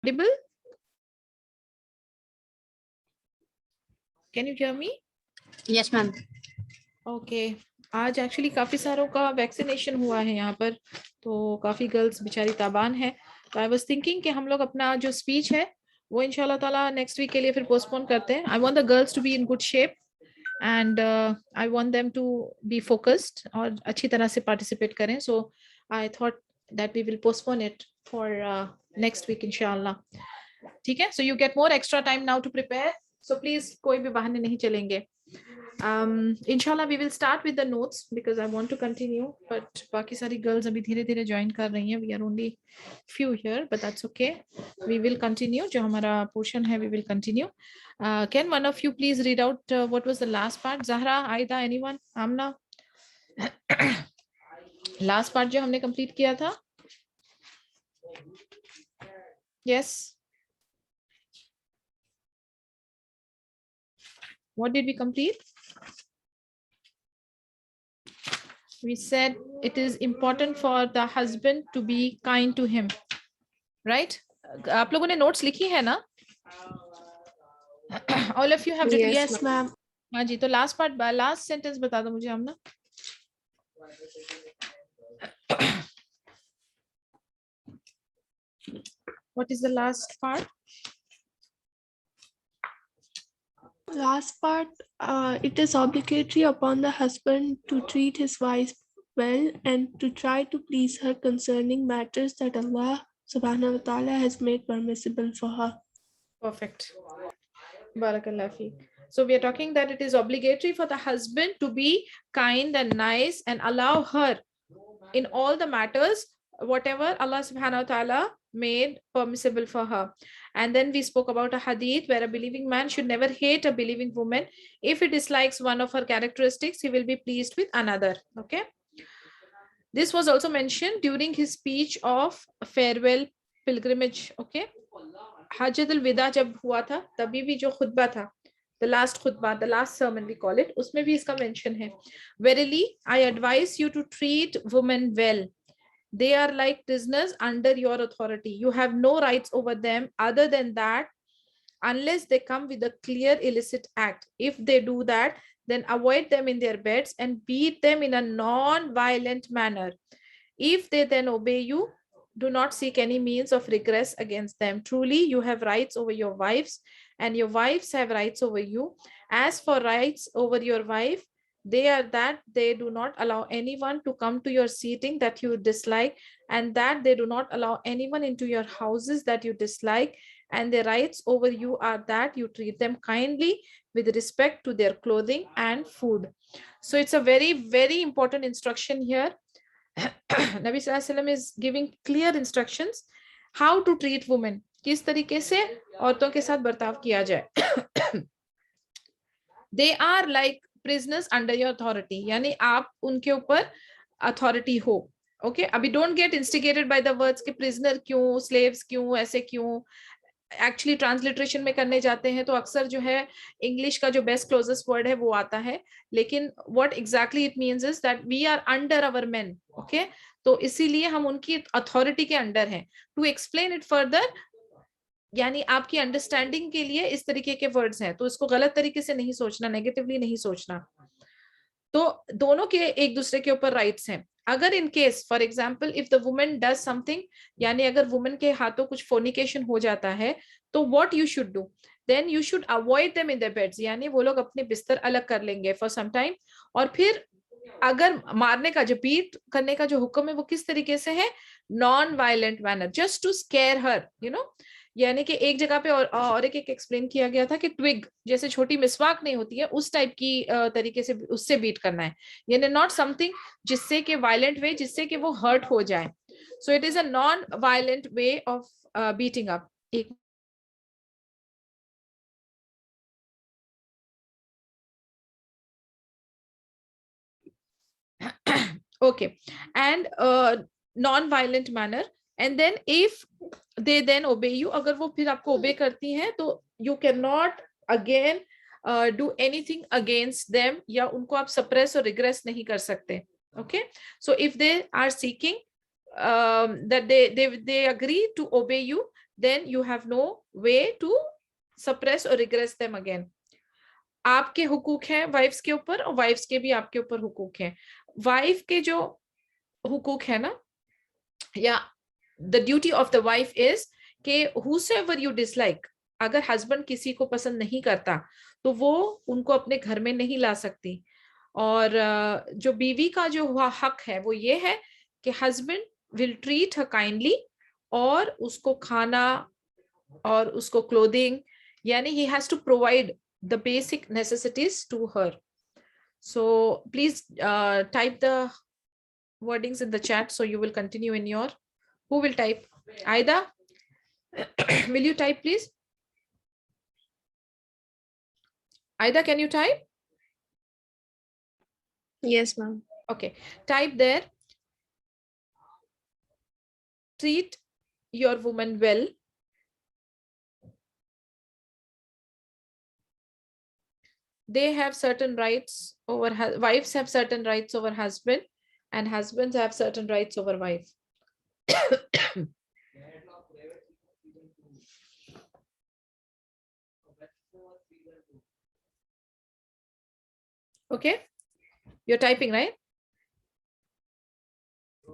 audible? Can you hear me? Yes, ma'am. Okay. आज actually काफी सारों का वैक्सीनेशन हुआ है यहाँ पर, तो काफी गर्ल्स बेचारी ताबान है। तो आई वाज थिंकिंग कि हम लोग अपना जो स्पीच है वो इंशाल्लाह ताला नेक्स्ट वीक के लिए फिर पोस्टपोन करते हैं। I want the girls to be in good shape and I want them to be focused और अच्छी तरह से पार्टिसिपेट करें। So I thought that we will postpone it for next week इंशाल्लाह। ठीक है, so you get more extra time now to prepare, so please कोई भी बहाने नहीं चलेंगे। inshallah we will start with the notes because I want to continue, but बाकी सारी girls अभी धीरे धीरे join कर रही हैं. We are only few here, but that's okay. We will continue. जो हमारा portion है we will continue. Can one of you please read out what was the last part? Zahra, Aida, anyone? Amna? last part जो हमने complete किया था? Yes. What did we complete? We said it is important for the husband to be kind to him, right? आप लोगों ने notes लिखी है ना? All of you have written? Yes, ma'am. हाँ जी, तो last part, last sentence बता दो मुझे हमना। What is the last part? Last part, it is obligatory upon the husband to treat his wife well and to try to please her concerning matters that Allah subhanahu wa ta'ala has made permissible for her. Perfect. Barakallah fi. So we are talking that it is obligatory for the husband to be kind and nice and allow her in all the matters whatever Allah subhanahu wa ta'ala made permissible for her. And then we spoke about a hadith where a believing man should never hate a believing woman. If he dislikes one of her characteristics, he will be pleased with another. Okay. This was also mentioned during his speech of farewell pilgrimage. Okay. Hajjat al-Wida जब हुआ था तभी भी जो खुतबा था, the last khutbah, the last sermon we call it, उसमें भी इसका mention है. Verily, I advise you to treat women well. They are like prisoners under your authority. You have no rights over them other than that, unless they come with a clear illicit act. If they do that, then avoid them in their beds and beat them in a non-violent manner. If they then obey you, do not seek any means of regress against them. Truly, you have rights over your wives, and your wives have rights over you. As for rights over your wife, they are that they do not allow anyone to come to your seating that you dislike, and that they do not allow anyone into your houses that you dislike, and their rights over you are that you treat them kindly with respect to their clothing and food. So it's a very, very important instruction here. Nabi Sallallahu Alaihi Wasallam is giving clear instructions how to treat women. किस तरीके से औरतों के साथ बर्ताव किया जाए. They are like prisoners under your authority. यानी आप उनके ऊपर authority हो. Okay, अभी don't get instigated by the words कि prisoner क्यों, slaves क्यों, ऐसे क्यों. एक्चुअली ट्रांसलिटरेशन में करने जाते हैं तो अक्सर जो है इंग्लिश का जो बेस्ट क्लोजेस्ट वर्ड है वो आता है, लेकिन what exactly it means is that we are under our main. Okay, तो इसीलिए हम उनकी अथॉरिटी के अंडर हैं. टू एक्सप्लेन इट फर्दर, यानी आपकी अंडरस्टैंडिंग के लिए इस तरीके के वर्ड्स हैं, तो इसको गलत तरीके से नहीं सोचना, नेगेटिवली नहीं सोचना. तो दोनों के एक दूसरे के ऊपर राइट्स हैं. अगर in case for example if the women does something, यानी अगर वुमेन के हाथों कुछ फोर्निकेशन हो जाता है, तो what you should do, then you should avoid them in the beds, यानी वो लोग अपने बिस्तर अलग कर लेंगे फॉर सम टाइम. और फिर अगर मारने का जो बीट करने का जो हुक्म है वो किस तरीके से है, non violent manner, just to scare her, you know. यानी कि एक जगह पे और एक एक्सप्लेन किया गया था कि ट्विग जैसे छोटी मिसवाक नहीं होती है उस टाइप की तरीके से उससे बीट करना है, यानी नॉट समथिंग जिससे कि वायलेंट वे, जिससे कि वो हर्ट हो जाए. So it is a non violent way of beating up. एक okay, and non-violent manner, and then if they then obey you, अगर वो फिर आपको obey करती हैं तो you cannot again do anything against them, या उनको आप suppress और regress नहीं कर सकते. Okay, so if they are seeking that they agree to obey you, then you have no way to suppress or regress them again. आपके हुकूक हैं wives के ऊपर और वाइफ्स के भी आपके ऊपर हुकूक हैं. वाइफ के जो हुकूक है ना, या the duty of the wife is कि whosoever you dislike, अगर हस्बैंड किसी को पसंद नहीं करता तो वो उनको अपने घर में नहीं ला सकती. और जो बीवी का जो हक है वो ये है कि husband will treat her kindly, और उसको खाना और उसको क्लोथिंग, यानी he has to provide the basic necessities to her. So please type the wordings in the chat so you will continue in your. Who will type? Aida, will you type please? Aida, can you type? Yes, ma'am. Okay, type there. Treat your woman well. They have certain rights over, wives have certain rights over husband, and husbands have certain rights over wife. Okay, you're typing, right?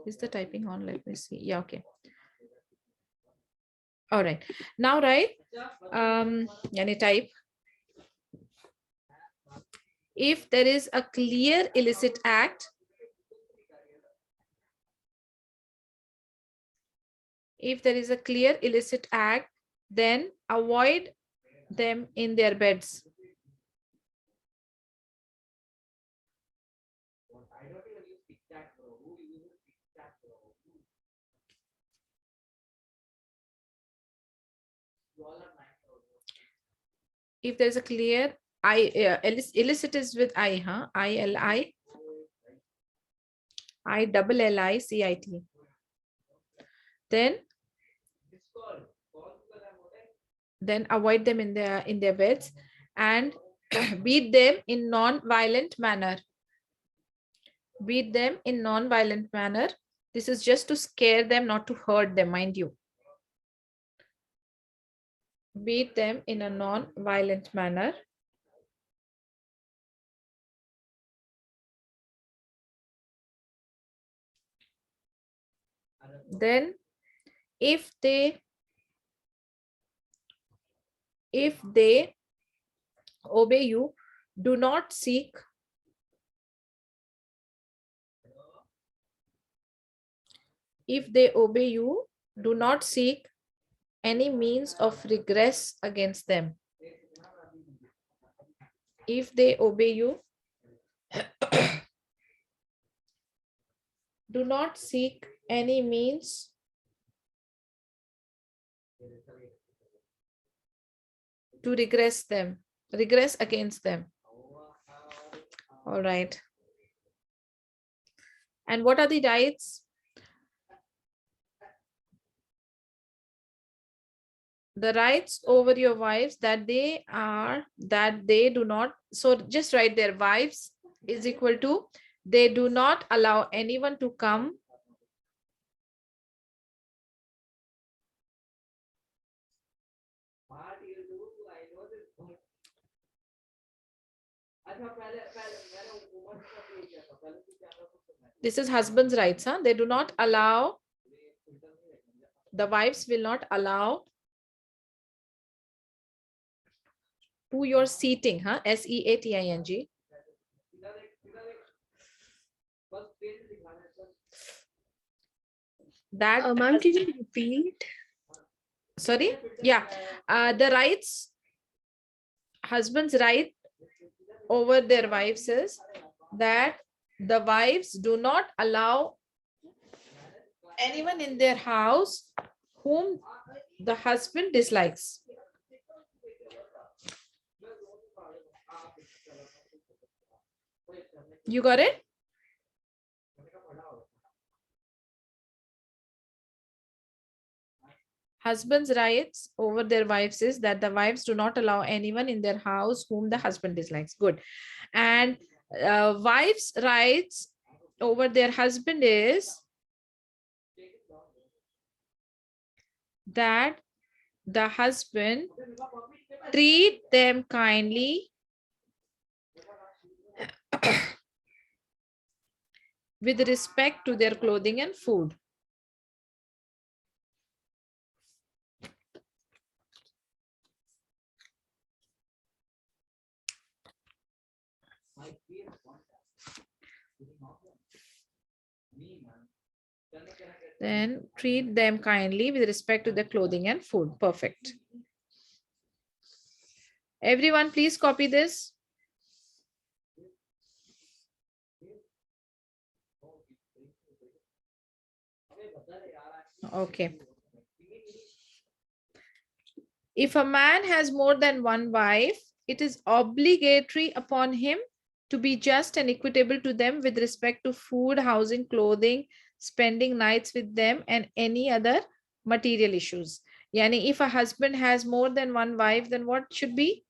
Is the typing on? Let me see. Yeah, okay. All right. Now, right, yani type. If there is a clear illicit act, then avoid them in their beds. If there's a clear, illicit is with I, huh? ILLICIT. Then avoid them in their beds, and beat them in non-violent manner. Beat them in non-violent manner. This is just to scare them, not to hurt them, mind you. Beat them in a non-violent manner. Then if they obey you, do not seek any means of regress against them. If they obey you, do not seek any means to regress against them. All right. And what are the rights? The rights over your wives, that they do not, so just write their wives is equal to, they do not allow anyone to come this is husband's rights, huh? They do not allow, the wives will not allow to your seating, huh? SEATING. That Ma'am, did you repeat? Sorry, yeah, the rights, husband's right over their wives is that the wives do not allow anyone in their house whom the husband dislikes. You got it? Husband's rights over their wives is that the wives do not allow anyone in their house whom the husband dislikes. Good. And wives' rights over their husband is that the husband treat them kindly with respect to their clothing and food. Then treat them kindly with respect to their clothing and food. Perfect. Everyone, please copy this. Okay. If a man has more than one wife, it is obligatory upon him to be just and equitable to them with respect to food, housing, clothing, spending nights with them, and any other material issues. Yani, if a husband has more than one wife, then what should be?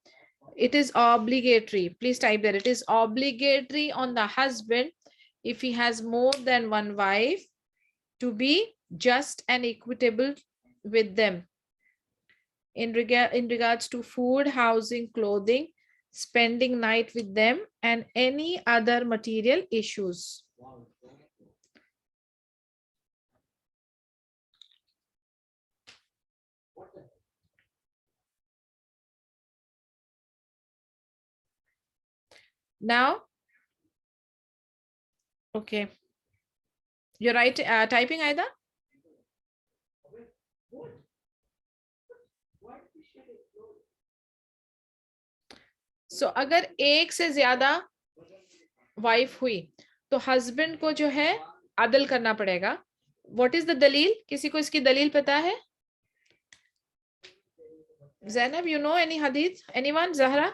It is obligatory. Please type there. It is obligatory on the husband, if he has more than one wife, to be just and equitable with them in regards to food, housing, clothing, spending night with them, and any other material issues. Now, okay, you're right. Typing either. So अगर एक से ज्यादा wife हुई तो husband को जो है अदल करना पड़ेगा. What is the दलील? किसी को इसकी दलील पता है? Zainab, you know any hadith? Anyone? Zahra?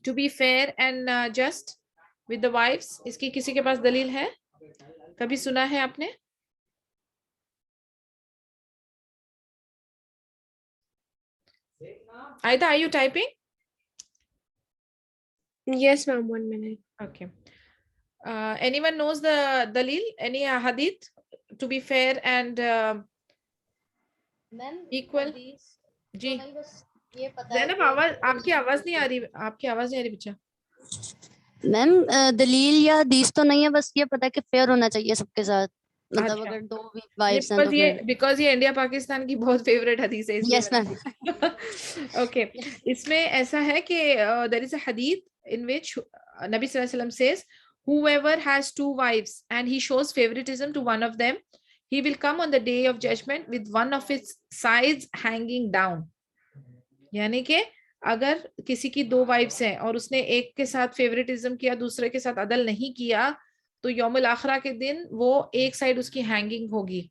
To be fair and just with the wives. इसकी किसी के पास दलील है? कभी सुना है आपने? Aida, are you typing? Yes, ma'am. 1 minute. Okay. Anyone knows the dalil? Any hadith? To be fair and equal? जी. ज़ैनब, आवाज आपकी आवाज नहीं आ रही. आपकी आवाज नहीं आ रही बच्चा. मैम दलील या हदीस तो नहीं है, बस ये पता है कि फेयर होना चाहिए सबके साथ. मतलब अच्छा. अगर दो वाइफ्स हैं तो फिर बिकॉज ये इंडिया पाकिस्तान की बहुत फेवरेट हदीस है. Yes ma'am. ओके. इसमें ऐसा है कि देयर इज अ हदीथ in which Nabi Sallallahu Alaihi Wasallam says, whoever has two wives and he shows favoritism to one of them, he will come on the day of judgment with one of its sides hanging down. यानी कि अगर किसी की दो wives हैं और उसने एक के साथ फेवरेटिज्म किया, दूसरे के साथ अदल नहीं किया, तो यौमुल आखिरा के दिन वो एक साइड उसकी हैंगिंग होगी,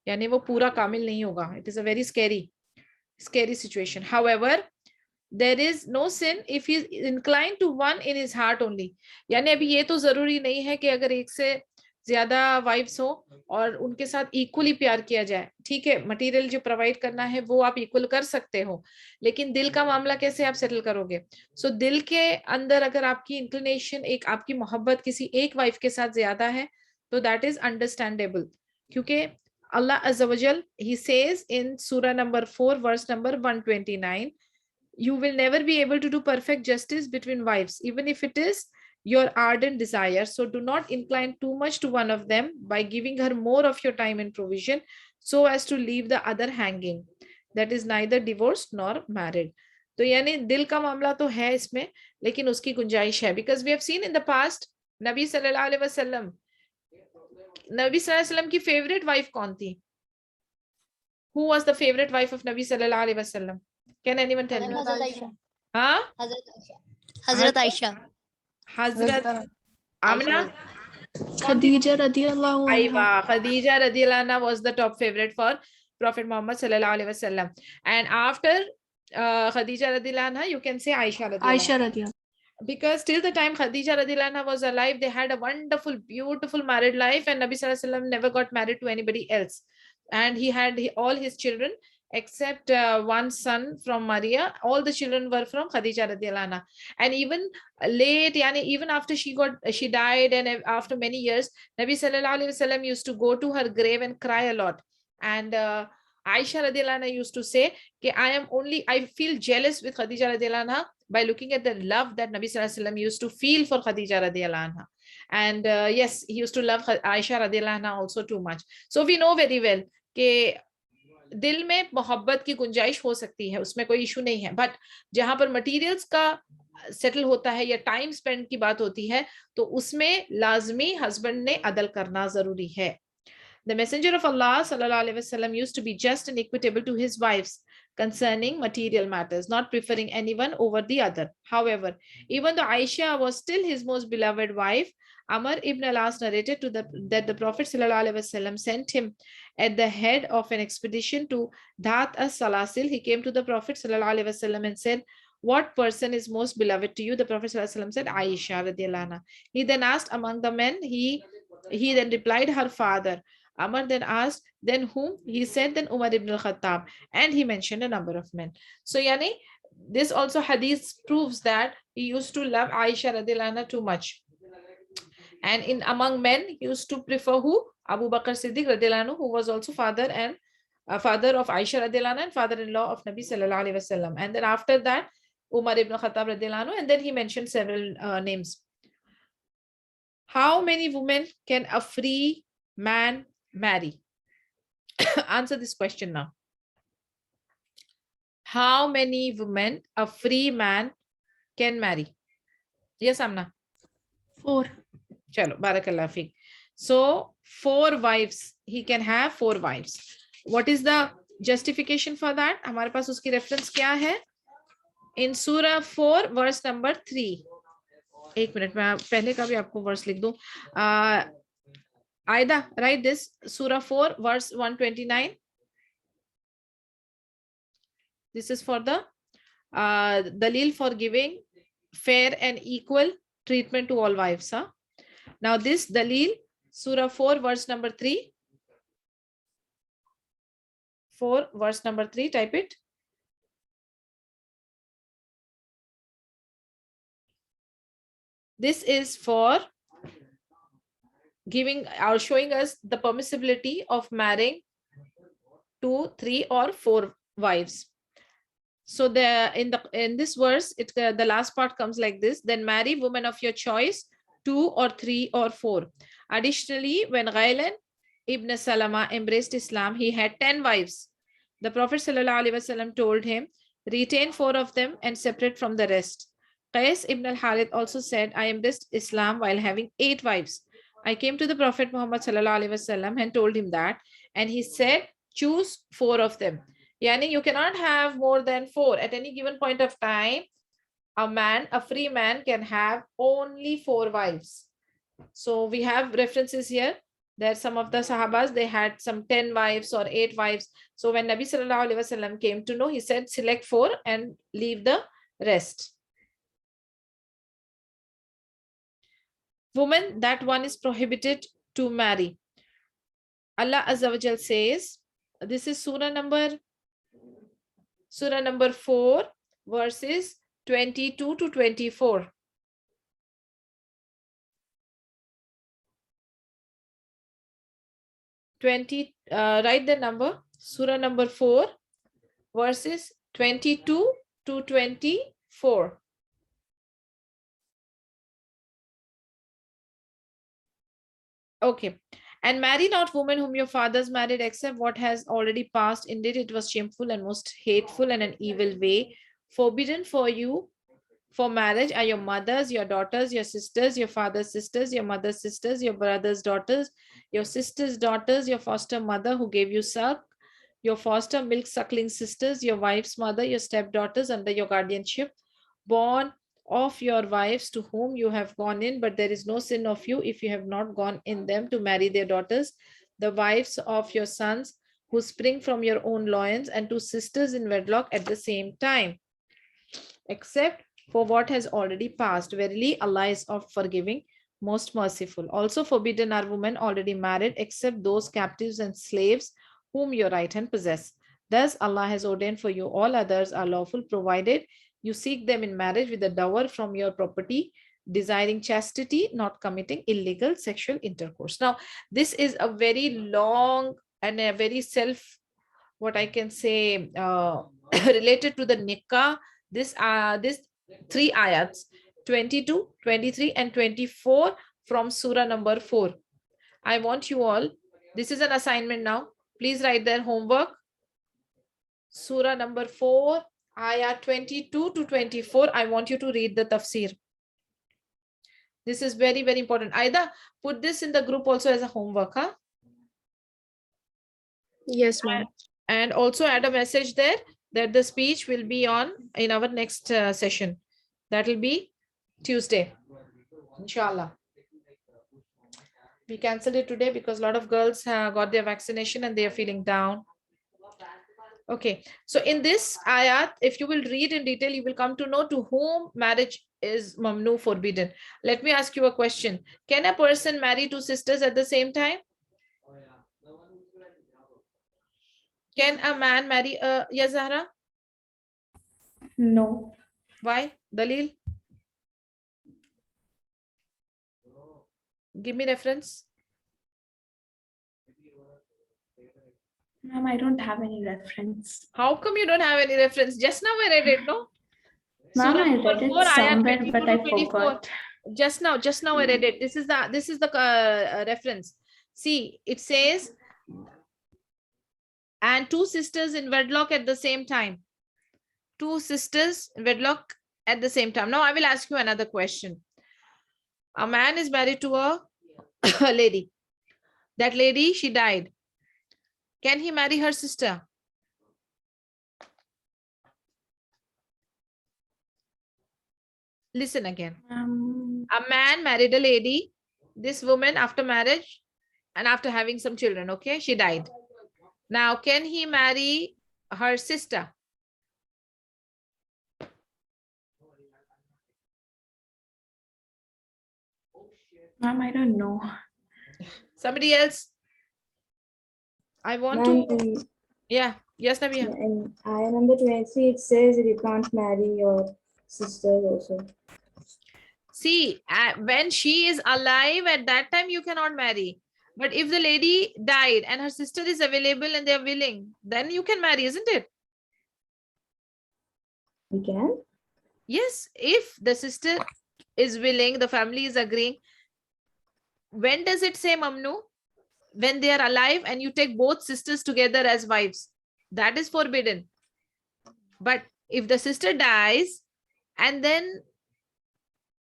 यानी वो पूरा कामिल नहीं होगा. It is a very scary situation. However, there is no sin if he is inclined to one in his heart only. यानी अभी ये तो जरूरी नहीं है कि अगर एक से ज्यादा वाइफ्स हो और उनके साथ इक्वली प्यार किया जाए. ठीक है, मटेरियल जो प्रोवाइड करना है वो आप इक्वल कर सकते हो, लेकिन दिल का मामला कैसे आप सेटल करोगे? सो दिल के अंदर अगर आपकी इंक्लिनेशन, एक आपकी मोहब्बत किसी एक वाइफ के साथ ज्यादा है, तो दैट इज अंडरस्टैंडेबल. क्योंकि Allah Azza wa Jal, he says in Surah number 4, verse number 129, you will never be able to do perfect justice between wives, even if it is your ardent desire. So do not incline too much to one of them by giving her more of your time and provision, so as to leave the other hanging. That is neither divorced nor married. तो यानी दिल का मामला तो है इसमें, लेकिन उसकी गुंजाइश है. Because we have seen in the past, नबी सल्लल्लाहु अलैहि वसल्लम की फेवरेट वाइफ कौन थी? Who was the favorite wife of Nabi sallallahu alaihi wasallam? Can anyone tell me? हाँ? हजरत आयशा. हजरत आमना. Khadija radiyallahu anha. Aywa, Khadija radiyallahu anha was the top favorite for Prophet Muhammad sallallahu alaihi wasallam. And after Khadija radiyallahu anha, you can say Aisha radiyallahu anha. Aisha radiyallahu. Because till the time Khadija radiyallahu anha was alive, they had a wonderful, beautiful married life, and Nabi sallallahu alaihi wasallam never got married to anybody else. And he had all his children except one son from Maria. All the children were from Khadija radiyallahu anha. And even late, yani even after she died, and after many years, Nabi sallallahu alaihi wasallam used to go to her grave and cry a lot. And Aisha radiallahu anha used to say, I feel jealous with Khadija radiallahu anha by looking at the love that Nabi sallallahu alaihi wasallam used to feel for Khadija radiallahu anha. And yes, he used to love Aisha radiallahu anha also too much. So we know very well कि दिल में मोहब्बत की गुंजाइश हो सकती है, उसमें कोई इशू नहीं है, बट जहां पर मटेरियल्स का सेटल होता है या टाइम स्पेंड की बात होती है तो उसमें लाजमी हस्बैंड ने अदल करना जरूरी है. The Messenger of Allah sallallahu alaihi wasallam used to be just and equitable to his wives concerning material matters, not preferring anyone over the other. However, even though Aisha was still his most beloved wife, Amr ibn al-As narrated that the Prophet sallallahu alaihi wasallam sent him at the head of an expedition to Dhat as-Salasil. He came to the Prophet sallallahu alaihi wasallam and said, "What person is most beloved to you?" The Prophet sallallahu alaihi wasallam said, "Aisha radiallahu anha." He then asked among the men. He then replied, "Her father." Amr then asked, "Then whom?" He said, "Then Umar ibn al-Khattab." And he mentioned a number of men. So, yani, this also hadith proves that he used to love Aisha radiallahu anha too much. And in among men, he used to prefer who? Abu Bakr Siddiq radiallahu anhu, who was also father of Aisha radiallahu anha and father-in-law of Nabi sallallahu alaihi wasallam. And then after that, Umar ibn al-Khattab radiallahu anhu, and then he mentioned several names. How many women can a free man marry? Answer this question now. How many women a free man can marry? Yes, Amna? 4. Chalo, barakallah fiqh. So 4 wives, he can have 4 wives. What is the justification for that? हमारे पास उसकी reference क्या है? In Surah 4, verse number 3. एक minute मैं पहले का भी आपको वर्स लिख दूं. Aida, write this. Surah 4, verse 129. This is for the dalil for giving fair and equal treatment to all wives. Huh? Now this dalil, Surah 4, verse number 3. 4, verse number 3, type it. This is for giving or showing us the permissibility of marrying 2, 3, or 4 wives. So in this verse, the last part comes like this: then marry women of your choice, 2 or 3 or 4. Additionally, when Ghailan ibn Salama embraced Islam, he had 10 wives. The Prophet ﷺ told him, retain 4 of them and separate from the rest. Qais ibn al-Harith also said, I embraced Islam while having 8 wives. I came to the Prophet Muhammad ﷺ and told him that, and he said, choose 4 of them. Yani, you cannot have more than 4 at any given point of time. A free man can have only 4 wives. So we have references here. There are some of the Sahabas, they had some 10 wives or 8 wives. So when Nabi sallallahu alaihi wasallam came to know, he said, select 4 and leave the rest. Woman, that one is prohibited to marry. Allah Azza wa Jal says, this is Surah number 4, verses 22 to 24. Write the number. Surah number 4, verses 22 to 24. Okay. And marry not women whom your fathers married except what has already passed. Indeed, it was shameful and most hateful and an evil way. Forbidden for you for marriage are your mothers, your daughters, your sisters, your father's sisters, your mother's sisters, your brother's daughters, your sister's daughters, your foster mother who gave you suck, your foster milk suckling sisters, your wife's mother, your stepdaughters under your guardianship, born of your wives to whom you have gone in, but there is no sin of you if you have not gone in them to marry their daughters, the wives of your sons who spring from your own loins, and to sisters in wedlock at the same time, except for what has already passed. Verily, Allah is of forgiving, most merciful. Also forbidden are women already married, except those captives and slaves whom your right hand possess. Thus, Allah has ordained for you all others are lawful, provided you seek them in marriage with a dower from your property, desiring chastity, not committing illegal sexual intercourse. Now, this is a very long and a very what I can say, related to the nikah, this 3 ayats, 22, 23, and 24 from Surah number 4. I want you all, this is an assignment now. Please write their homework. Surah number 4, ayat 22 to 24. I want you to read the tafsir. This is very, very important. Either put this in the group also as a homework, huh? Yes, ma'am. And also add a message there that the speech will be on in our next session. That will be Tuesday, inshallah. We canceled it today because a lot of girls got their vaccination and they are feeling down. Okay, so in this ayat, if you will read in detail, you will come to know to whom marriage is mamnu, forbidden. Let me ask you a question. Can a person marry 2 sisters at the same time? Can a man marry a Yazahra? No. Why? Dalil? Give me reference. Ma'am, I don't have any reference. How come you don't have any reference? Just now I read it, no? Ma'am, Surah I number read it 4, ayat somewhere, 22 but to I 24. forgot. Just now I read it. This is the reference. See, it says, and 2 sisters in wedlock at the same time. 2 sisters in wedlock at the same time. Now I will ask you another question. A man is married to a lady. That lady, she died. Can he marry her sister? Listen again. A man married a lady. This woman, after marriage and after having some children, okay, she died. Now, can he marry her sister? Ma'am, I don't know. Somebody else? I want Ma'am, to. Yeah. Yes, Nabia. in ayah number 23, it says you can't marry your sisters also. See, when she is alive, at that time you cannot marry. But if the lady died and her sister is available and they are willing, then you can marry, isn't it? We can? Yes, if the sister is willing, the family is agreeing. When does it say mamnu? When they are alive and you take both sisters together as wives. That is forbidden. But if the sister dies and then,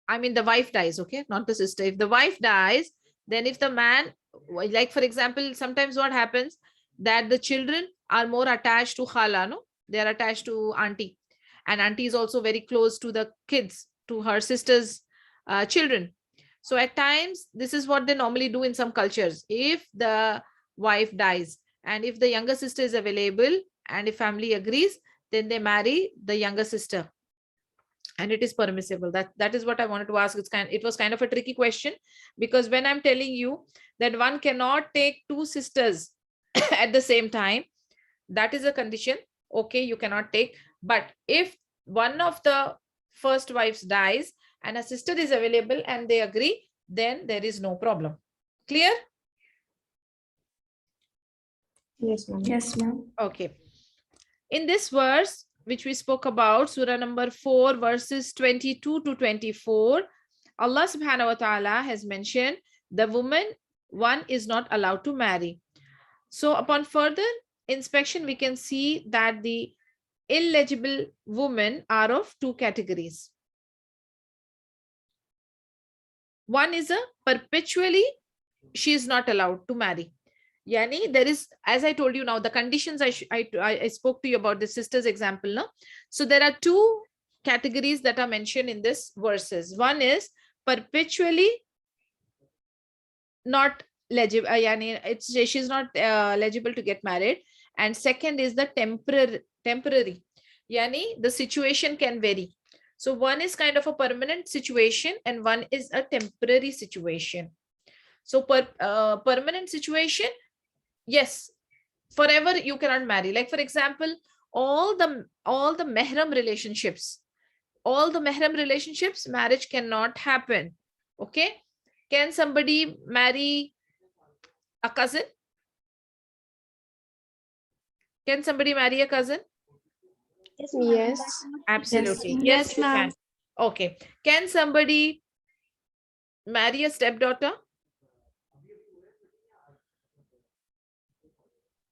I mean, the wife dies, okay, not the sister. If the wife dies, then if the man, like for example, sometimes what happens that the children are more attached to khala, no? They are attached to auntie, and auntie is also very close to the kids, to her sister's children. So at times, this is what they normally do in some cultures. If the wife dies and if the younger sister is available and if family agrees, then they marry the younger sister. And it is permissible. That is what I wanted to ask. It was kind of a tricky question, because when I'm telling you that one cannot take 2 sisters at the same time, that is a condition. Okay, you cannot take. But if one of the first wives dies and a sister is available and they agree, then there is no problem. Clear? Yes, ma'am. Yes, ma'am. Okay. In this verse, which we spoke about, Surah number 4, verses 22 to 24, Allah subhanahu wa ta'ala has mentioned the woman one is not allowed to marry. So upon further inspection, we can see that the illegible women are of 2 categories. One is a perpetually, she is not allowed to marry. Yani there is, as I told you now, the conditions I spoke to you about the sisters example. No? So there are 2 categories that are mentioned in this verses. One is perpetually not legible, yani she's not legible to get married. And second is the temporary, yani the situation can vary. So one is kind of a permanent situation and one is a temporary situation. So permanent situation, yes, forever you cannot marry. Like for example, all the mahram relationships, marriage cannot happen. Okay, can somebody marry a cousin? Can somebody marry a cousin? Yes. Absolutely. Yes, you ma'am. can. Okay. Can somebody marry a stepdaughter?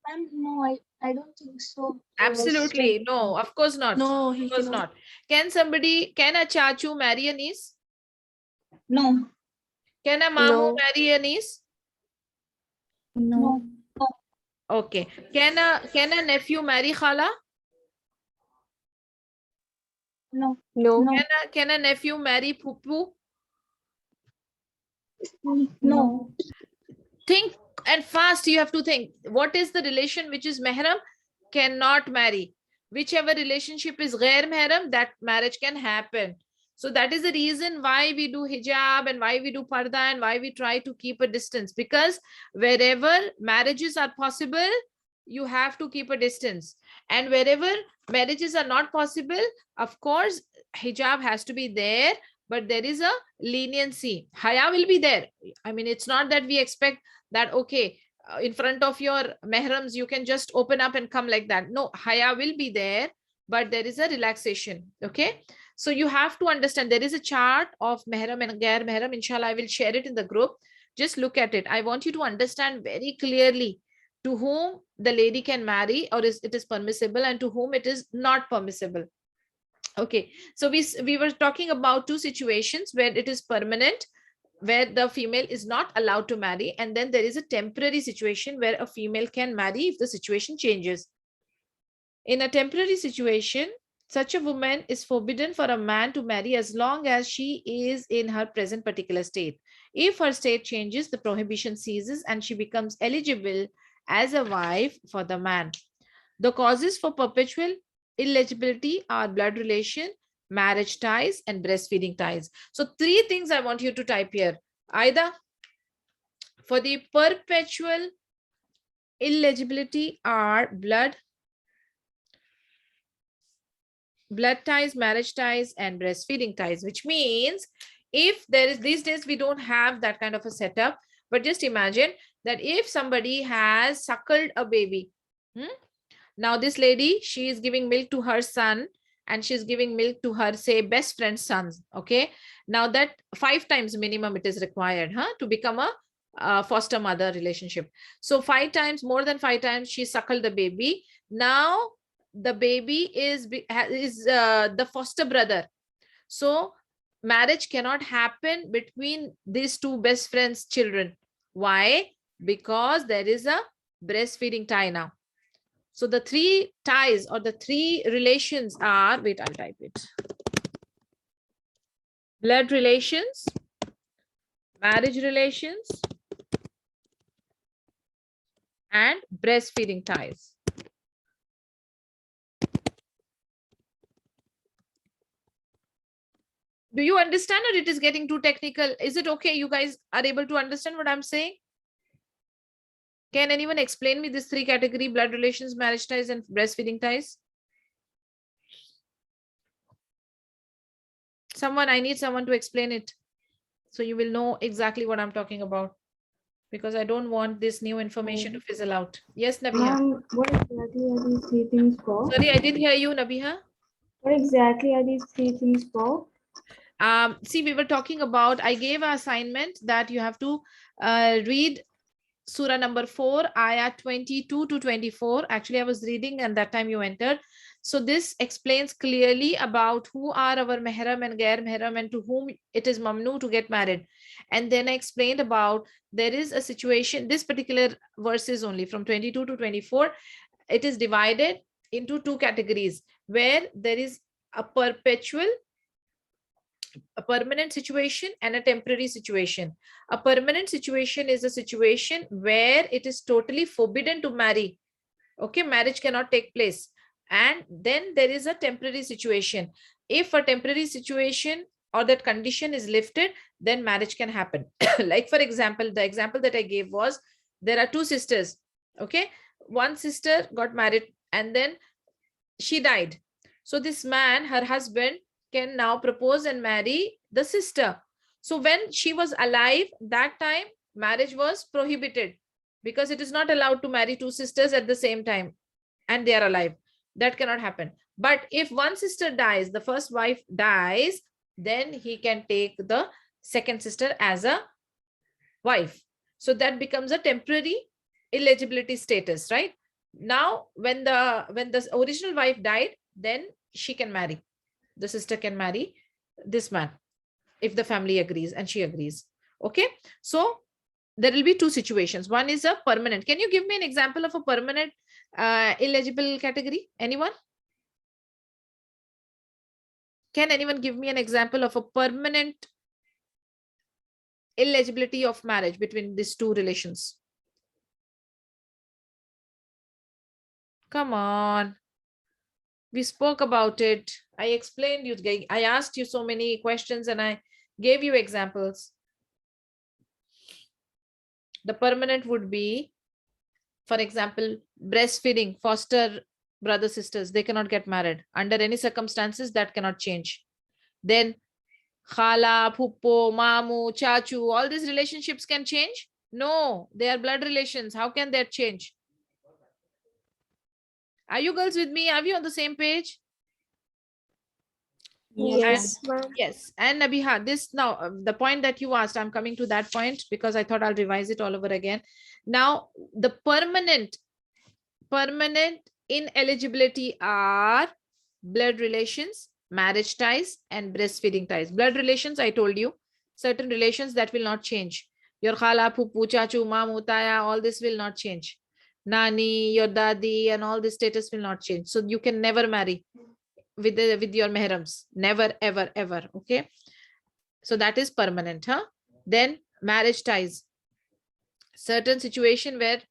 Ma'am, no, I don't think so. Absolutely. No, of course not. No, Of he course cannot. not. Can a chachu marry a niece? No. Can a mamu No. marry a niece? No. Okay. Can a nephew marry khala? No. No. Can a nephew marry puppu? No. Think and fast. You have to think. What is the relation which is mehram? Cannot marry. Whichever relationship is ghair mehram, that marriage can happen. So that is the reason why we do hijab and why we do parda and why we try to keep a distance, because wherever marriages are possible, you have to keep a distance, and wherever marriages are not possible, of course hijab has to be there, but there is a leniency. Haya will be there. I mean, it's not that we expect that, okay, in front of your mehrams you can just open up and come like that. No, haya will be there, but there is a relaxation. Okay, so you have to understand there is a chart of mehram and gair mehram. Inshallah, I will share it in the group. Just look at it. I want you to understand very clearly to whom the lady can marry, or it is permissible, and to whom it is not permissible. Okay, so we were talking about two situations where it is permanent, where the female is not allowed to marry, and then there is a temporary situation where a female can marry if the situation changes. In a temporary situation, such a woman is forbidden for a man to marry as long as she is in her present particular state. If her state changes, the prohibition ceases and she becomes eligible as a wife for the man. The causes for perpetual illegibility are blood relation, marriage ties, and breastfeeding ties. So three things I want you to type here. Either for the perpetual illegibility are blood ties, marriage ties, and breastfeeding ties, which means if there is, these days we don't have that kind of a setup, but just imagine that if somebody has suckled a baby, now this lady, she is giving milk to her son and she's giving milk to her, say, best friend's sons. Okay, now that 5 times minimum it is required to become a foster mother relationship. So 5 times, more than 5 times she suckled the baby. Now the baby is the foster brother. So marriage cannot happen between these two best friends' children. Why? Because there is a breastfeeding tie now. So the 3 ties or the 3 relations are, wait, I'll type it. Blood relations, marriage relations, and breastfeeding ties. Do you understand, or it is getting too technical? Is it okay? You guys are able to understand what I'm saying? Can anyone explain me these 3 category: blood relations, marriage ties, and breastfeeding ties? Someone, I need someone to explain it, so you will know exactly what I'm talking about, because I don't want this new information to fizzle out. Yes, Nabiha. What exactly are these 3 things for? Sorry, I didn't hear you, Nabiha. What exactly are these 3 things for? See, we were talking about, I gave an assignment that you have to read Surah number 4, ayah 22 to 24. Actually, I was reading and that time you entered. So this explains clearly about who are our mehram and gair mehram and to whom it is mamnu to get married. And then I explained about there is a situation, this particular verses only from 22 to 24, it is divided into 2 categories where there is a permanent situation and a temporary situation. A permanent situation is a situation where it is totally forbidden to marry. Okay, marriage cannot take place. And then there is a temporary situation. If a temporary situation or that condition is lifted, then marriage can happen. Like for example, the example that I gave was, there are 2 sisters. Okay, one sister got married and then she died. So this man, her husband, can now propose and marry the sister. So when she was alive, that time marriage was prohibited, because it is not allowed to marry 2 sisters at the same time. and they are alive. That cannot happen. But if one sister dies, the first wife dies, then he can take the second sister as a wife. So that becomes a temporary illegibility status, right? Now, when the original wife died, then she can marry. The sister can marry this man if the family agrees and she agrees. Okay, so there will be two situations. One is a permanent. Can you give me an example of a permanent illegible category? Anyone? Can anyone give me an example of a permanent illegibility of marriage between these two relations? Come on. We spoke about it. I explained you. I asked you so many questions and I gave you examples. The permanent would be, for example, breastfeeding, foster brother sisters, they cannot get married under any circumstances. That cannot change. Then khala, phuppo, mamu, chachu, all these relationships can change? No, they are blood relations. How can that change? Are you girls with me? Are we on the same page? Yes. Yes. And Nabiha, this now, the point that you asked, I'm coming to that point because I thought I'll revise it all over again. Now, the permanent ineligibility are blood relations, marriage ties, and breastfeeding ties. Blood relations, I told you, certain relations that will not change. Your khala, puppu, chachu, mamu, taya, all this will not change. Nani, your dadi, and all this status will not change. So you can never marry with your mehrams. Never, ever, ever. Okay. So that is permanent. Huh? Then marriage ties. Certain situation where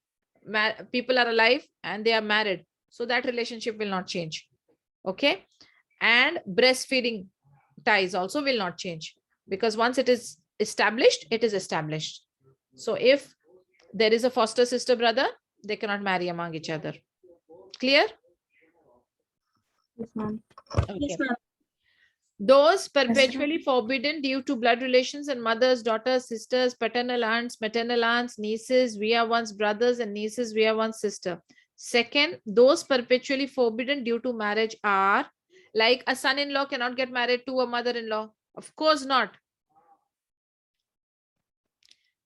people are alive and they are married. So that relationship will not change. Okay. And breastfeeding ties also will not change because once it is established, it is established. So if there is a foster sister brother, they cannot marry among each other. Clear? Yes, ma'am. Okay. Yes, ma'am. Those perpetually forbidden due to blood relations and mothers, daughters, sisters, paternal aunts, maternal aunts, nieces, via one's brothers and nieces via one's sister. Second, those perpetually forbidden due to marriage are like a son-in-law cannot get married to a mother-in-law. Of course not.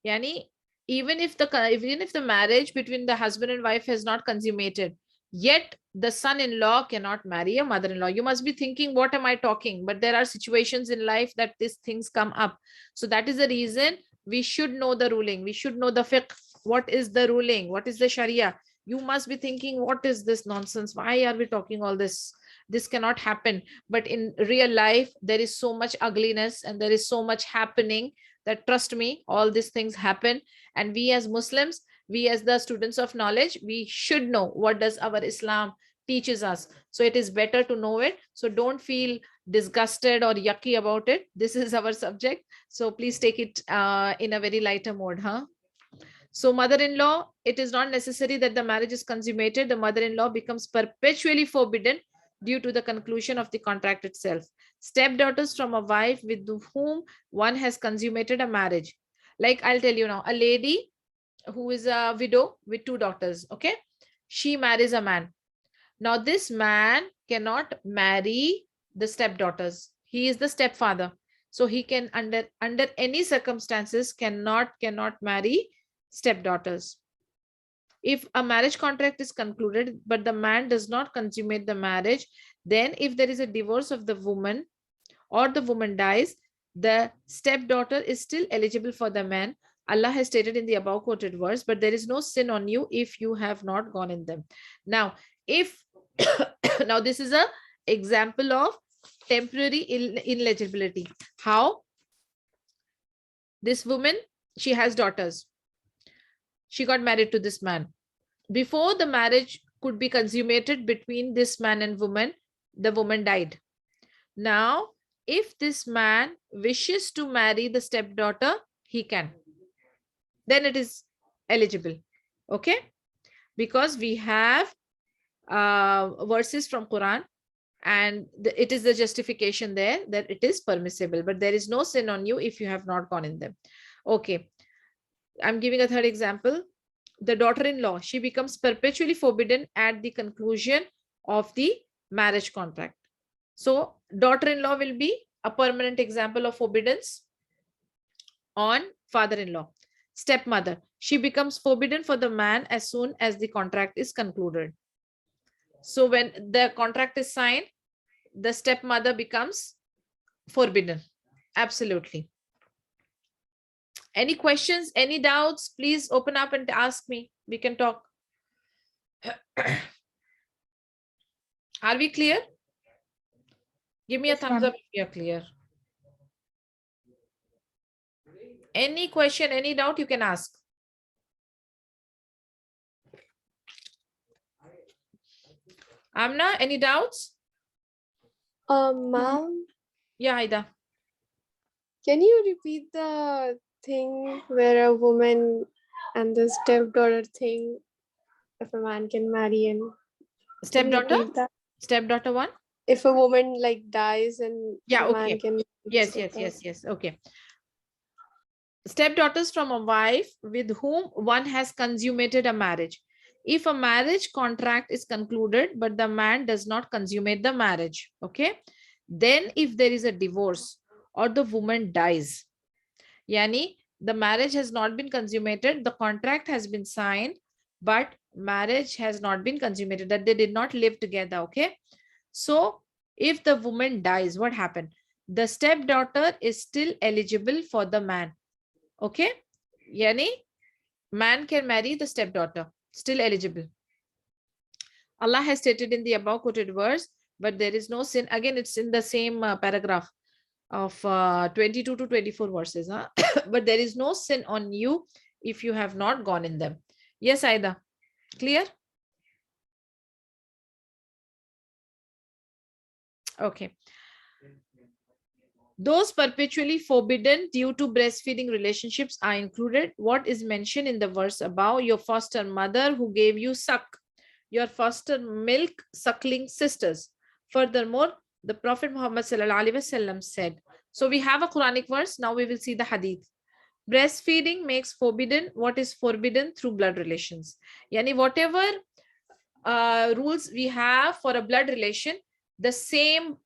Yani, even if the marriage between the husband and wife has not consummated, yet the son-in-law cannot marry a mother-in-law. You must be thinking, what am I talking? But there are situations in life that these things come up. So that is the reason we should know the ruling. We should know the fiqh. What is the ruling? What is the Sharia? You must be thinking, what is this nonsense? Why are we talking all this? This cannot happen. But in real life, there is so much ugliness and there is so much happening that, trust me, all these things happen. And we as Muslims, we as the students of knowledge, we should know what does our Islam teaches us. So it is better to know it. So don't feel disgusted or yucky about it. This is our subject. So please take it in a very lighter mode. So mother-in-law, it is not necessary that the marriage is consummated. The mother-in-law becomes perpetually forbidden due to the conclusion of the contract itself. Stepdaughters from a wife with whom one has consummated a marriage. Like I'll tell you now, a lady who is a widow with 2 daughters, okay? She marries a man. Now this man cannot marry the stepdaughters. He is the stepfather. So he can under any circumstances cannot marry stepdaughters. If a marriage contract is concluded, but the man does not consummate the marriage, then if there is a divorce of the woman or the woman dies, the stepdaughter is still eligible for the man. Allah has stated in the above quoted verse, but there is no sin on you if you have not gone in them. Now, if now this is a example of temporary ineligibility. How? This woman, she has daughters. She got married to this man. Before the marriage could be consummated between this man and woman, the woman died. Now, if this man wishes to marry the stepdaughter, he can. Then it is eligible. Okay? Because we have verses from Quran and it is the justification there that it is permissible, but there is no sin on you if you have not gone in them. Okay. I'm giving a third example. the daughter-in-law, she becomes perpetually forbidden at the conclusion of the marriage contract. So daughter-in-law will be a permanent example of forbiddance on father-in-law. Stepmother, she becomes forbidden for the man as soon as the contract is concluded. So when the contract is signed, the stepmother becomes forbidden. Absolutely. Any questions, any doubts, please open up and ask me. We can talk. Are we clear? Give me a Yes, thumbs ma'am. up if you're clear. Any question, any doubt, you can ask. Amna, any doubts? Ma'am, Yeah, Aida. can you repeat the thing where a woman and the stepdaughter thing, if a man can marry and can you Stepdaughter? repeat that? Stepdaughter one? If a woman like dies and Yeah, the man okay. can marry the Yes, stepdaughter. okay. Stepdaughters from a wife with whom one has consummated a marriage. If a marriage contract is concluded, but the man does not consummate the marriage, okay? Then if there is a divorce or the woman dies, yani the marriage has not been consummated, the contract has been signed, but marriage has not been consummated, that they did not live together, okay? So if the woman dies, what happened? The stepdaughter is still eligible for the man. Okay, yani man can marry the stepdaughter, still eligible. Allah has stated in the above quoted verse, but there is no sin. Again, it's in the same paragraph of 22 to 24 verses. Huh? But there is no sin on you if you have not gone in them. Yes, Aida, clear? Okay. Those perpetually forbidden due to breastfeeding relationships are included. What is mentioned in the verse above? Your foster mother who gave you suck, your foster milk suckling sisters. Furthermore, the Prophet Muhammad ﷺ said, so we have a Quranic verse. Now we will see the hadith. Breastfeeding makes forbidden what is forbidden through blood relations. Yani whatever rules we have for a blood relation, the same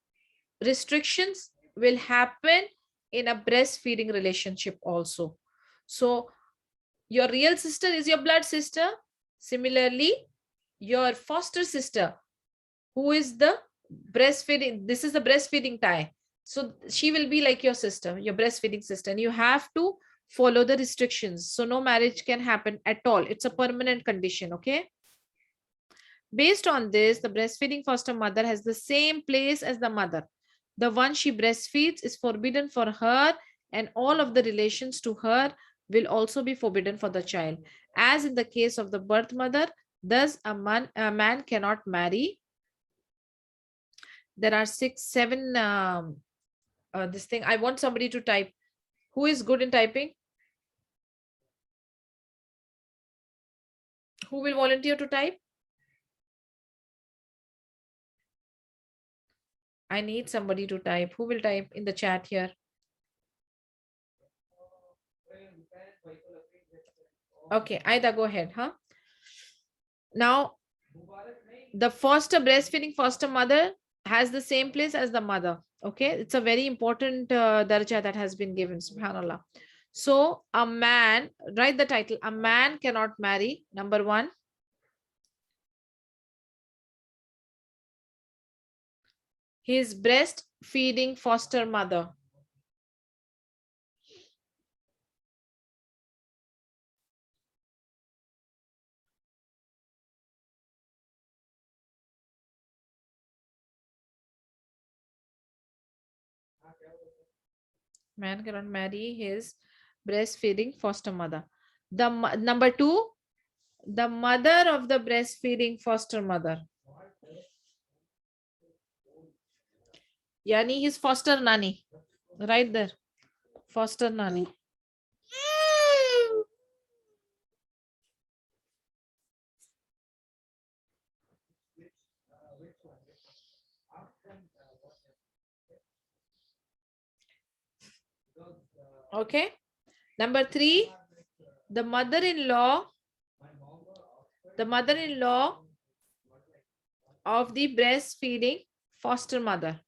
restrictions will happen in a breastfeeding relationship also. So your real sister is your blood sister. Similarly, your foster sister, who is the breastfeeding, this is the breastfeeding tie. So she will be like your sister, your breastfeeding sister, and you have to follow the restrictions. So no marriage can happen at all. It's a permanent condition, okay? Based on this, the breastfeeding foster mother has the same place as the mother. The one she breastfeeds is forbidden for her, and all of the relations to her will also be forbidden for the child. As in the case of the birth mother, thus a man cannot marry. There are 6, 7, this thing. I want somebody to type. Who is good in typing? Who will volunteer to type? I need somebody to type. Who will type in the chat here? Okay, Aida, go ahead, huh? Now, the breastfeeding foster mother has the same place as the mother. Okay, it's a very important daraja that has been given, subhanallah. So a man, write the title, a man cannot marry, number 1. His breastfeeding foster mother. Man cannot marry his breastfeeding foster mother. Number 2, the mother of the breastfeeding foster mother. Yani his foster nanny. Right there. Foster nanny. Okay. Number 3, the mother-in-law The mother-in-law of the breastfeeding foster mother.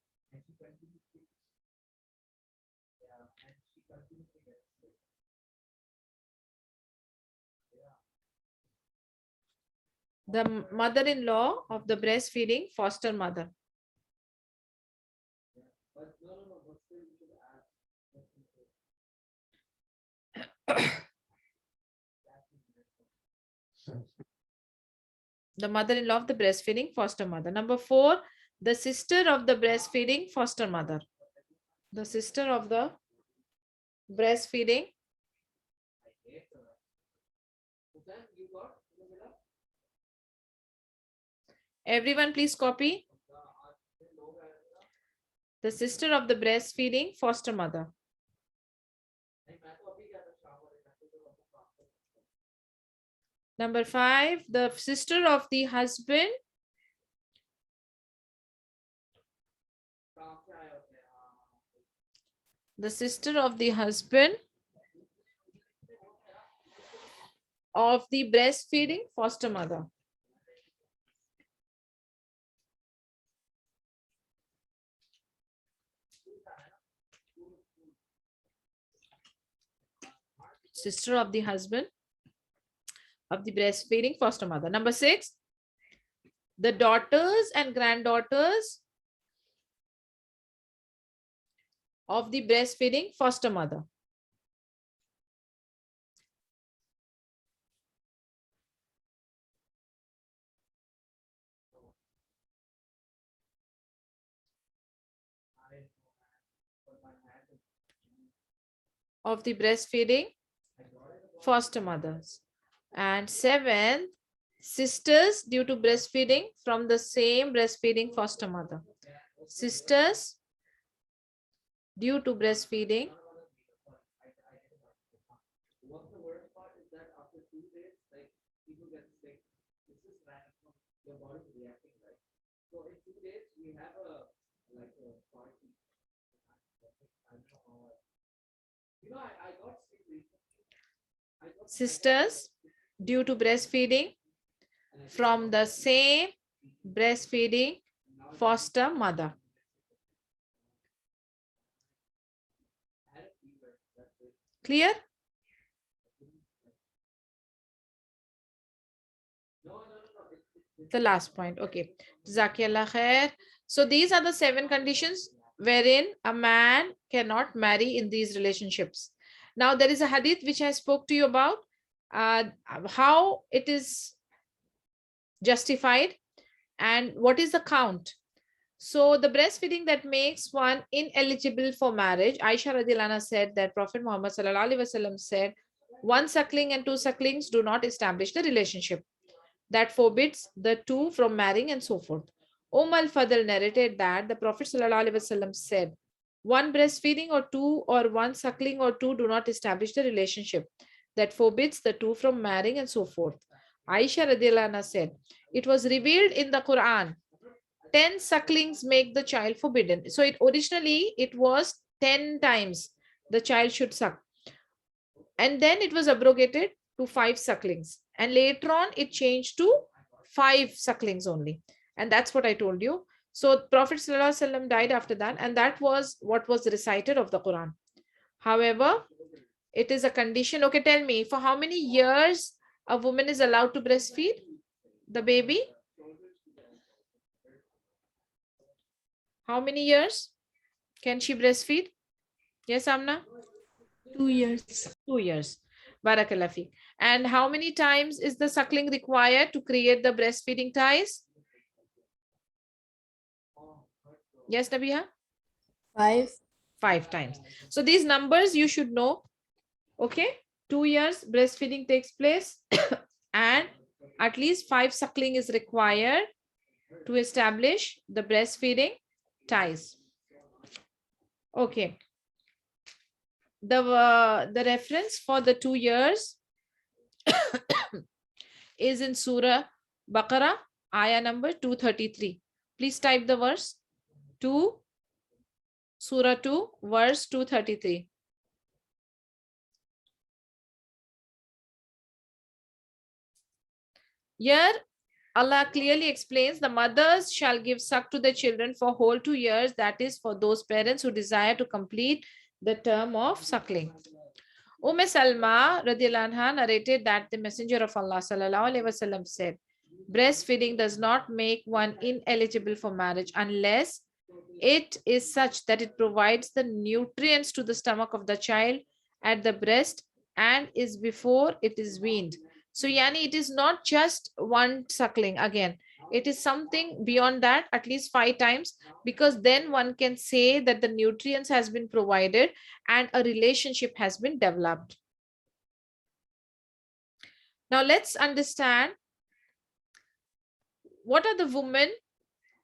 The mother-in-law of the breastfeeding foster mother. The mother-in-law of the breastfeeding foster mother. Number 4, the sister of the breastfeeding foster mother. The sister of the breastfeeding. Everyone please copy. The sister of the breastfeeding foster mother. Number 5, the sister of the husband of the breastfeeding foster mother. Sister of the husband of the breastfeeding foster mother. Number 6, the daughters and granddaughters of the breastfeeding foster mother. Of the breastfeeding foster mothers. And 7, sisters due to breastfeeding from the same breastfeeding foster mother. Sisters due to breastfeeding sisters due to breastfeeding from the same breastfeeding foster mother. Clear? The last point. Okay. Jazakallah khair. So these are the 7 conditions wherein a man cannot marry in these relationships. Now there is a hadith which I spoke to you about how it is justified and what is the count. So the breastfeeding that makes one ineligible for marriage, Aisha radhiyallahu anha said that Prophet Muhammad sallallahu alaihi wasallam said, 1 suckling and 2 sucklings do not establish the relationship. That forbids the 2 from marrying and so forth. Al-Fadl narrated that the Prophet sallallahu alaihi wasallam said, 1 breastfeeding or 2 or 1 suckling or 2 do not establish the relationship. That forbids the 2 from marrying and so forth. Aisha radhiyallahu anha said, it was revealed in the Quran, 10 sucklings make the child forbidden. So originally it was 10 times the child should suck. And then it was abrogated to 5 sucklings. And later on it changed to 5 sucklings only. And that's what I told you. So Prophet ﷺ died after that. And that was what was recited of the Quran. However, it is a condition. Okay, tell me, for how many years a woman is allowed to breastfeed the baby? How many years can she breastfeed? Yes, Amna? 2 years. 2 years. Barakallah fi. And how many times is the suckling required to create the breastfeeding ties? Yes, Nabiha? 5. 5 times. So these numbers you should know. Okay? 2 years breastfeeding takes place and at least 5 suckling is required to establish the breastfeeding ties. Okay. The reference for the 2 years is in Surah Baqarah, ayah number 233. Please type the verse. Surah 2, verse 233. Here, Allah clearly explains the mothers shall give suck to their children for whole 2 years. That is for those parents who desire to complete the term of suckling. Salma radiallahu anha narrated that the Messenger of Allah sallallahu alaihi wasallam said, breastfeeding does not make one ineligible for marriage unless it is such that it provides the nutrients to the stomach of the child at the breast and is before it is weaned. So yani it is not just one suckling again. It is something beyond that, at least 5 times, because then one can say that the nutrients has been provided and a relationship has been developed. Now let's understand what are the women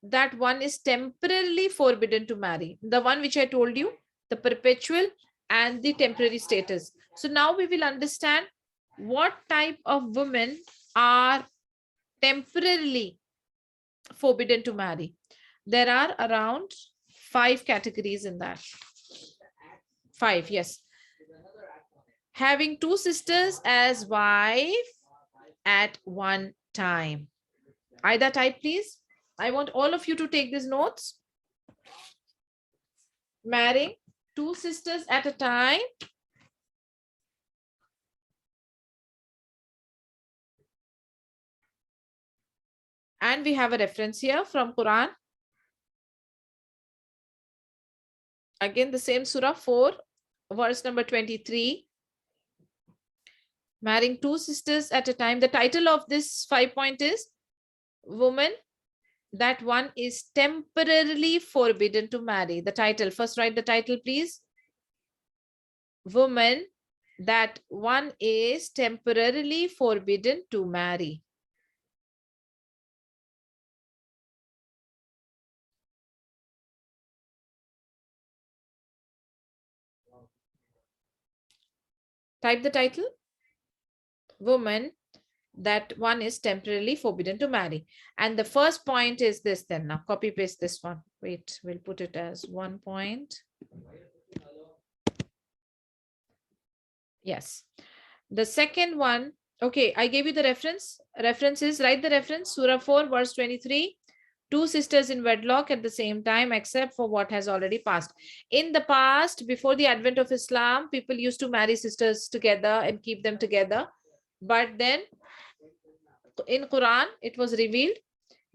that one is temporarily forbidden to marry. The one which I told you, the perpetual and the temporary status. So now we will understand what type of women are temporarily forbidden to marry. There are around 5 categories in that. 5, yes. Having 2 sisters as wife at one time. Either type, please. I want all of you to take these notes. Marrying 2 sisters at a time. And we have a reference here from Quran. Again, the same surah 4, verse number 23. Marrying 2 sisters at a time. The title of this 5-point is Woman that one is temporarily forbidden to marry. The title, first write the title, please. Woman that one is temporarily forbidden to marry. Type the title. Woman that one is temporarily forbidden to marry. And the first point is this then. Now copy paste this one. Wait, we'll put it as 1 point. Yes. The second one, okay, I gave you the reference. References, write the reference. Surah 4, verse 23. 2 sisters in wedlock at the same time, except for what has already passed. In the past, before the advent of Islam, people used to marry sisters together and keep them together. But then in Quran, it was revealed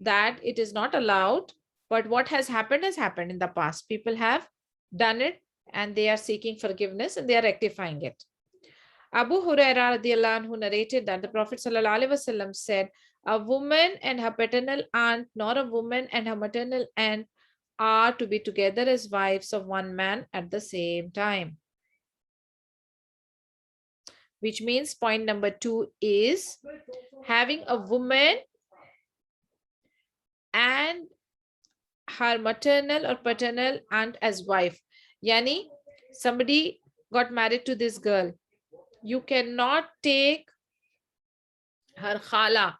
that it is not allowed. But what has happened in the past. People have done it and they are seeking forgiveness and they are rectifying it. Abu Hurairah radiallahu anhu narrated that the Prophet sallallahu alaihi wasallam said, a woman and her paternal aunt, nor a woman and her maternal aunt are to be together as wives of one man at the same time. Which means point number 2 is having a woman and her maternal or paternal aunt as wife. Yani, somebody got married to this girl. You cannot take her khala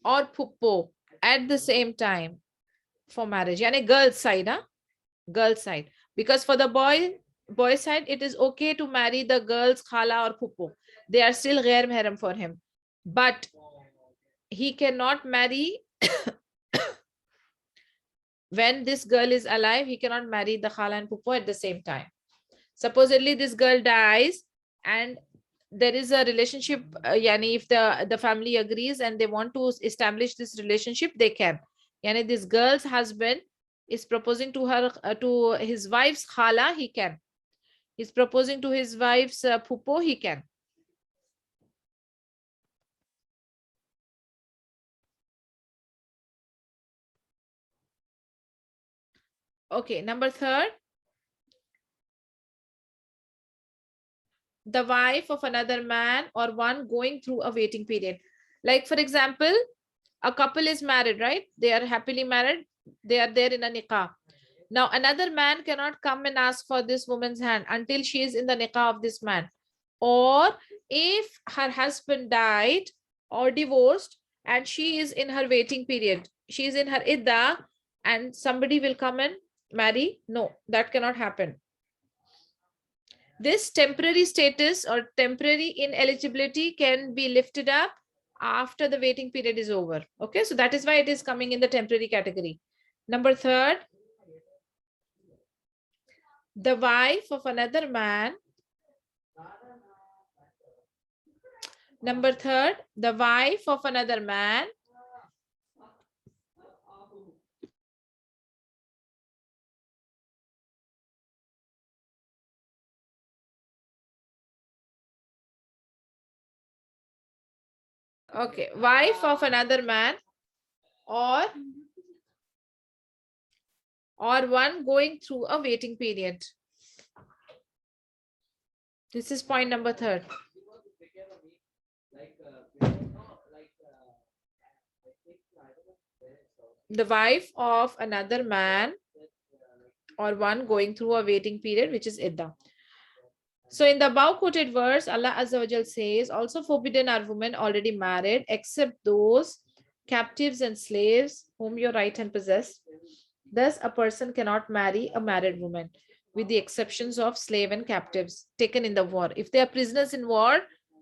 or puppo at the same time for marriage. Yani girl's side, huh? Girl's side. Because for the boy side, it is okay to marry the girl's khala or puppo. They are still ghair mahram for him. But he cannot marry when this girl is alive, he cannot marry the khala and puppo at the same time. Supposedly this girl dies and there is a relationship, yani if the family agrees and they want to establish this relationship, they can. Yani this girl's husband is proposing to her, to his wife's khala, he can. He's proposing to his wife's puppo, he can. Okay, number 3. The wife of another man or one going through a waiting period. Like for example, a couple is married, right? They are happily married. They are there in a nikah. Now another man cannot come and ask for this woman's hand until she is in the nikah of this man. Or if her husband died or divorced and she is in her waiting period, she is in her iddah and somebody will come and marry. No, that cannot happen. This temporary status or temporary ineligibility can be lifted up after the waiting period is over. Okay, so that is why it is coming in the temporary category. Number third, the wife of another man. Number third, the wife of another man okay, wife of another man, or one going through a waiting period. This is point number third. The wife of another man or one going through a waiting period, which is iddah. So in the above quoted verse, Allah Azza wa Jal says, also forbidden are women already married, except those captives and slaves whom your right hand possess. Thus, a person cannot marry a married woman, with the exceptions of slave and captives taken in the war. If they are prisoners in war,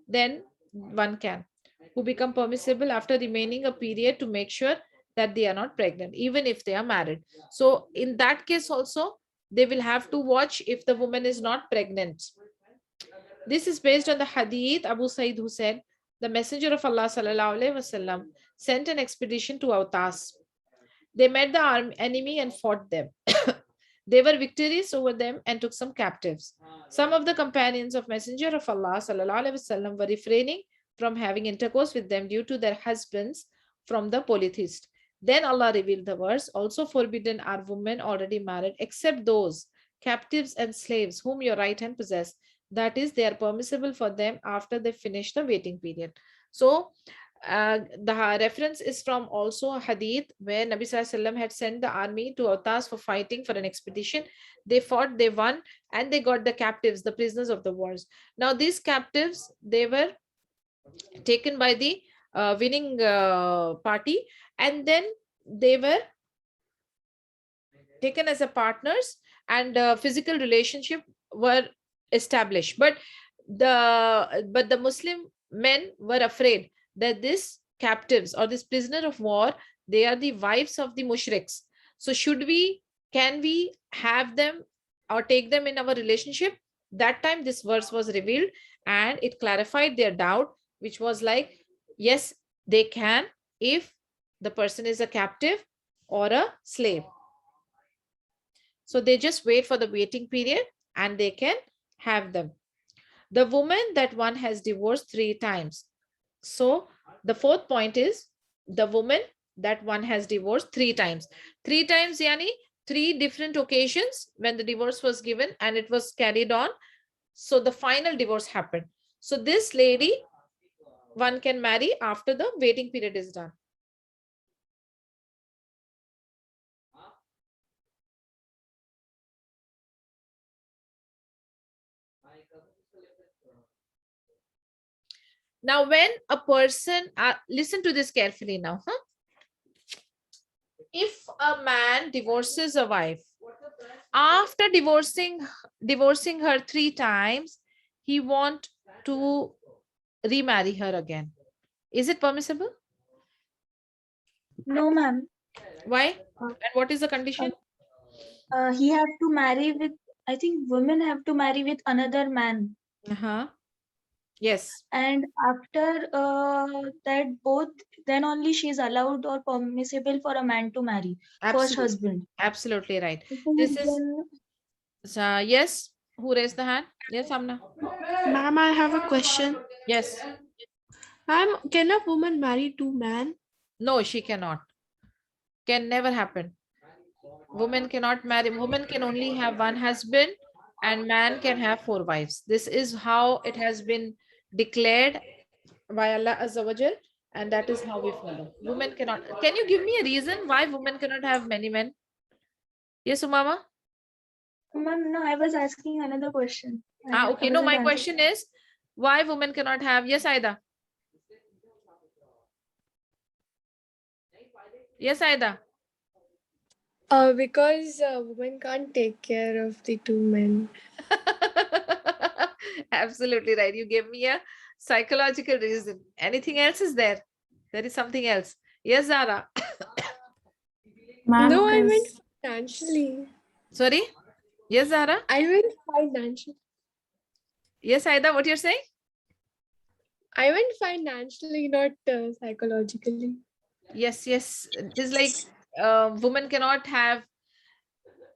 then one can, who become permissible after remaining a period to make sure that they are not pregnant, even if they are married. So in that case also, they will have to watch if the woman is not pregnant. This is based on the hadith Abu Sa'id who said, the Messenger of Allah sallallahu alaihi wasallam sent an expedition to Autas. They met the enemy and fought them. They were victorious over them and took some captives. Some of the companions of Messenger of Allah sallallahu alaihi wasallam were refraining from having intercourse with them due to their husbands from the polytheist. Then Allah revealed the verse, also forbidden are women already married, except those captives and slaves whom your right hand possess. That is, they are permissible for them after they finish the waiting period. So the reference is from also a hadith where Nabi Sallallahu Alaihi Wasallam had sent the army to Autas for fighting for an expedition. They fought, they won, and they got the captives, the prisoners of the wars. Now these captives, they were taken by the winning party, and then they were taken as a partners, and physical relationship were established. But the Muslim men were afraid that this captives or this prisoner of war, they are the wives of the mushriks. So can we have them or take them in our relationship? That time this verse was revealed and it clarified their doubt, which was like, yes, they can, if the person is a captive or a slave. So they just wait for the waiting period and they can have them. The woman that one has divorced 3 times. So the fourth point is the woman that one has divorced 3 times. 3 times, yani 3 different occasions when the divorce was given and it was carried on. So the final divorce happened. So this lady, one can marry after the waiting period is done. Now, when a person, listen to this carefully now. If a man divorces a wife, after divorcing her 3 times, he want to remarry her again. Is it permissible? No, ma'am. Why? And what is the condition? He have to marry with, I think women have to marry with another man. Yes. And after that both, then only she is allowed or permissible for a man to marry first husband. Absolutely right. This is yes. Who raised the hand? Yes, Amna. Ma'am, I have a question. Yes. Ma'am, can a woman marry 2 men? No, she cannot. Can never happen. Woman cannot marry. Woman can only have 1 husband and man can have 4 wives. This is how it has been declared by Allah Azza wa Jal, and that is how we follow. Women cannot. Can you give me a reason why women cannot have many men? Yes, Umama? Ma'am, no, I was asking another question. Okay. No, my question is why women cannot have. Yes, Aida. Yes, Aida. Because women can't take care of the 2 men. Absolutely right. You gave me a Psychological reason. Anything else is there? There is something else. Yes, Zara. Ma'am, No, I meant 'cause financially. Sorry. Yes, Zara. I meant financially. Yes, Aida, what you're saying? I meant financially, not psychologically. Yes, yes. It is like woman cannot have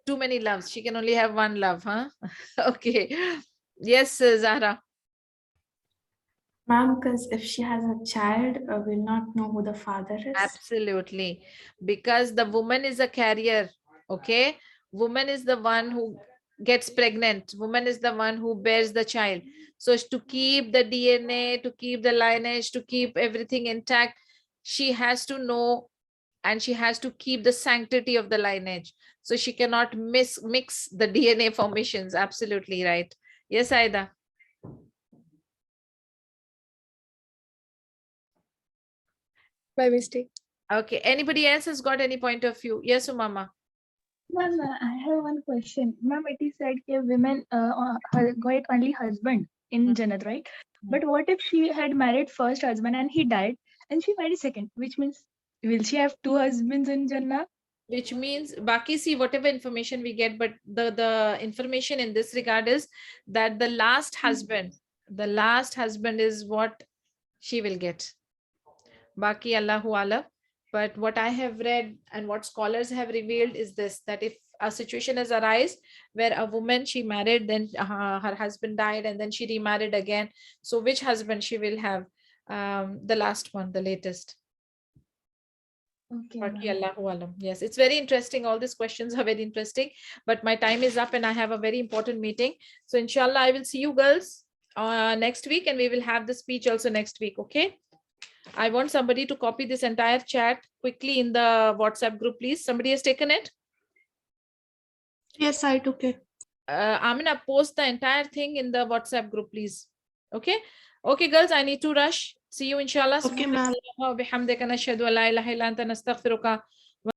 too many loves. She can only have one love, huh? Okay. Yes, Zahra. ma'am, because if she has a child, we'll not know who the father is. Absolutely. Because the woman is a carrier. Okay. Woman is the one who gets pregnant. Woman is the one who bears the child. So to keep the DNA, to keep the lineage, to keep everything intact, she has to know and she has to keep the sanctity of the lineage. So she cannot mix the DNA formations. Absolutely right. Yes, Aida. By mistake. Okay. Anybody else has got any point of view? Yes, Umama. Ma'am, I have one question. Ma'am, it is said that women get only husband in Jannat, right? But what if she had married first husband and he died and she married second, which means will she have two husbands in Jannah? Which means Baki, see whatever information we get, but the information in this regard is that the last husband is what she will get. Baki Allahu Alam. But what I have read and what scholars have revealed is this, that if a situation has arisen where a woman, she married, then her husband died, and then she remarried again. So which husband she will have? The last one, the latest. Okay, Baki ma'am. Allahu Alam. Yes, it's very interesting. All these questions are very interesting, but my time is up and I have a very important meeting. So inshallah, I will see you girls next week, and we will have the speech also next week. Okay. I want somebody to copy this entire chat quickly in the WhatsApp group, please. Somebody has taken it. Yes, I took it. Amina, post the entire thing in the WhatsApp group, please. Okay. Okay, girls, I need to rush. See you inshallah. Okay, ma'am. Subhanallah wa bihamdika nashhadu an la ilaha illa anta nastaghfiruka